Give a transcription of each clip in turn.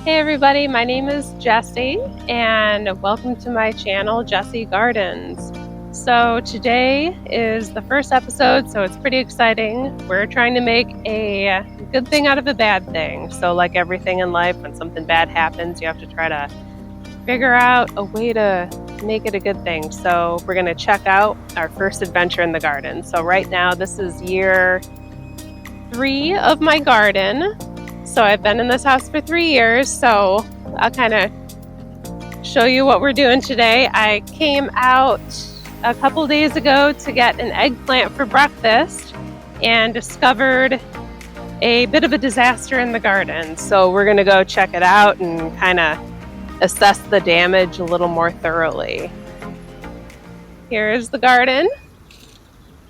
Hey everybody, my name is Jessie and welcome to my channel, Jessie Gardens. So today is the first episode, so it's pretty exciting. We're trying to make a good thing out of a bad thing. So like everything in life, when something bad happens, you have to try to figure out a way to make it a good thing. So we're going to check out our first adventure in the garden. So right now, this is year 3 of my garden. So I've been in this house for 3 years, so I'll kind of show you what we're doing today. I came out a couple days ago to get an eggplant for breakfast and discovered a bit of a disaster in the garden. So we're going to go check it out and kind of assess the damage a little more thoroughly. Here's the garden,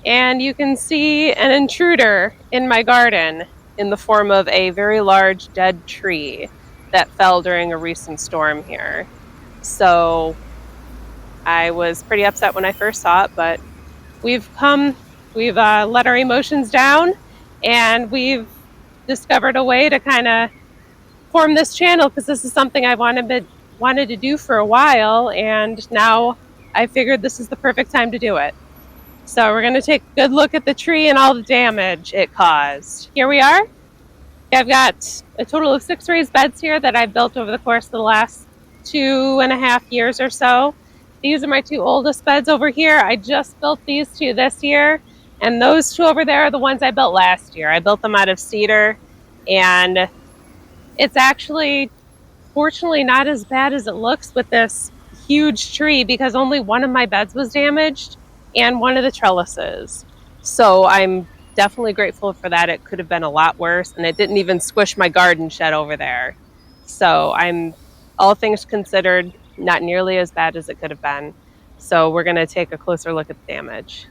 and you can see an intruder in my garden in the form of a very large dead tree that fell during a recent storm here. So I was pretty upset when I first saw it, but we've let our emotions down, and we've discovered a way to kind of form this channel because this is something I wanted to do for a while, and now I figured this is the perfect time to do it. So we're going to take a good look at the tree and all the damage it caused. Here we are. I've got a total of 6 raised beds here that I've built over the course of the last 2.5 years or so. These are my 2 oldest beds over here. I just built these 2 this year, and those 2 over there are the ones I built last year. I built them out of cedar, and it's actually, fortunately, not as bad as it looks with this huge tree because only one of my beds was damaged and one of the trellises. So I'm definitely grateful for that. It could have been a lot worse, and it didn't even squish my garden shed over there. So I'm, all things considered, not nearly as bad as it could have been. So we're going to take a closer look at the damage.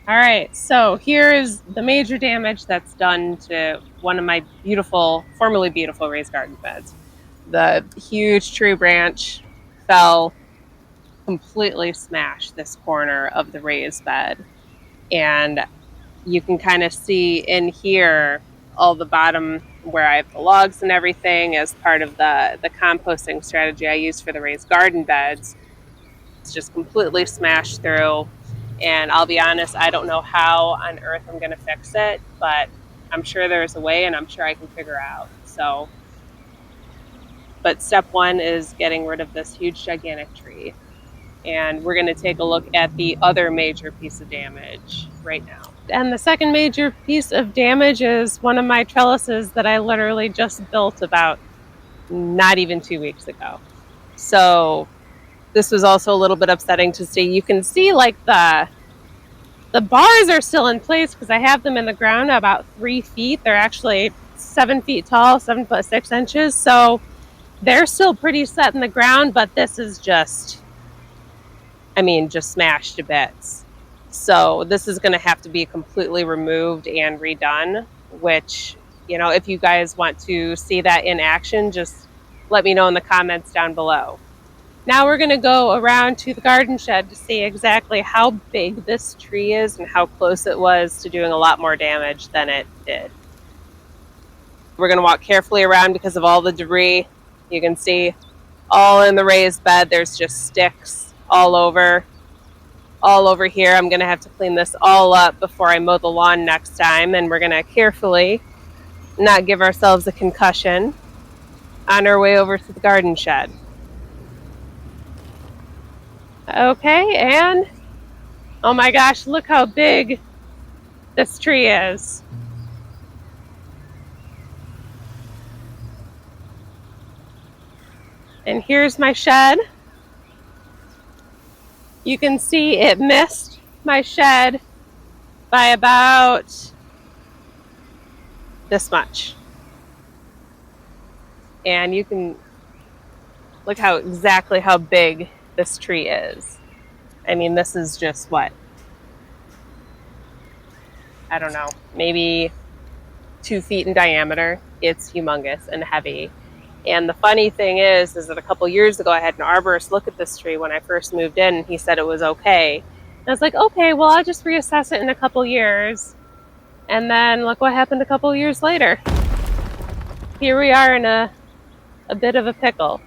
All right, so here is the major damage that's done to one of my formerly beautiful raised garden beds. The huge tree branch fell, completely smashed this corner of the raised bed, and you can kind of see in here all the bottom where I have the logs and everything as part of the composting strategy I use for the raised garden beds. It's just completely smashed through, and I'll be honest, I don't know how on earth I'm going to fix it, but I'm sure there's a way, and I'm sure I can figure out. But step 1 is getting rid of this huge gigantic tree, and we're going to take a look at the other major piece of damage right now. And the second major piece of damage is one of my trellises that I literally just built about not even 2 weeks ago. So this was also a little bit upsetting to see. You can see like the bars are still in place because I have them in the ground about 3 feet. They're actually 7 feet tall, 7 foot 6 inches. So they're still pretty set in the ground, but this is just smashed to bits. So this is going to have to be completely removed and redone, which, if you guys want to see that in action, just let me know in the comments down below. Now we're going to go around to the garden shed to see exactly how big this tree is and how close it was to doing a lot more damage than it did. We're going to walk carefully around because of all the debris. You can see all in the raised bed. There's just sticks all over here. I'm going to have to clean this all up before I mow the lawn next time, and we're going to carefully not give ourselves a concussion on our way over to the garden shed. Okay, and oh my gosh, look how big this tree is. And here's my shed. You can see it missed my shed by about this much. And you can look exactly how big this tree is. This is just what? I don't know, maybe 2 feet in diameter. It's humongous and heavy. And the funny thing is that a couple years ago, I had an arborist look at this tree when I first moved in, and he said it was okay. And I was like, okay, well, I'll just reassess it in a couple years. And then look what happened a couple years later. Here we are in a a bit of a pickle.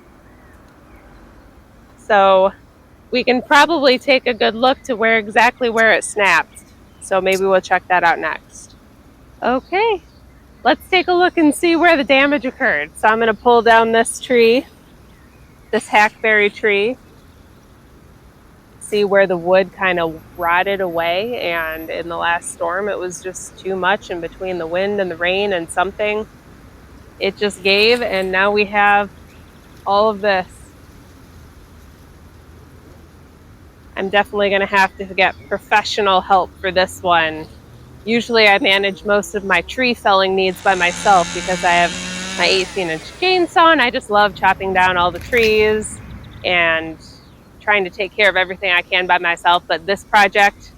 So we can probably take a good look to exactly where it snapped. So maybe we'll check that out next. Okay, let's take a look and see where the damage occurred. So I'm going to pull down this tree, this hackberry tree, see where the wood kind of rotted away, and in the last storm it was just too much, in between the wind and the rain and something, it just gave, and now we have all of this. I'm definitely going to have to get professional help for this one. Usually I manage most of my tree felling needs by myself because I have my 18-inch chainsaw and I just love chopping down all the trees and trying to take care of everything I can by myself. But this project,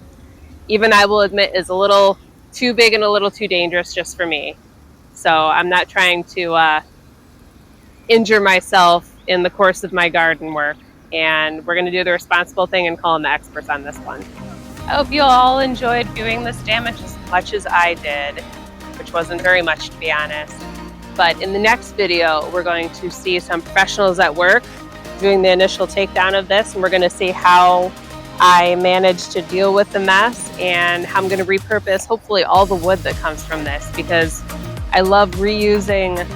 even I will admit, is a little too big and a little too dangerous just for me. So I'm not trying to injure myself in the course of my garden work. And we're going to do the responsible thing and call in the experts on this one. I hope you all enjoyed viewing this damage as much as I did, which wasn't very much, to be honest. But in the next video, we're going to see some professionals at work doing the initial takedown of this, and we're going to see how I managed to deal with the mess and how I'm going to repurpose hopefully all the wood that comes from this, because I love reusing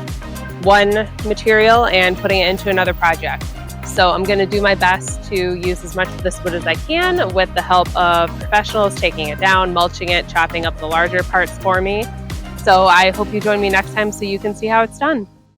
one material and putting it into another project. So I'm going to do my best to use as much of this wood as I can with the help of professionals, taking it down, mulching it, chopping up the larger parts for me. So I hope you join me next time so you can see how it's done.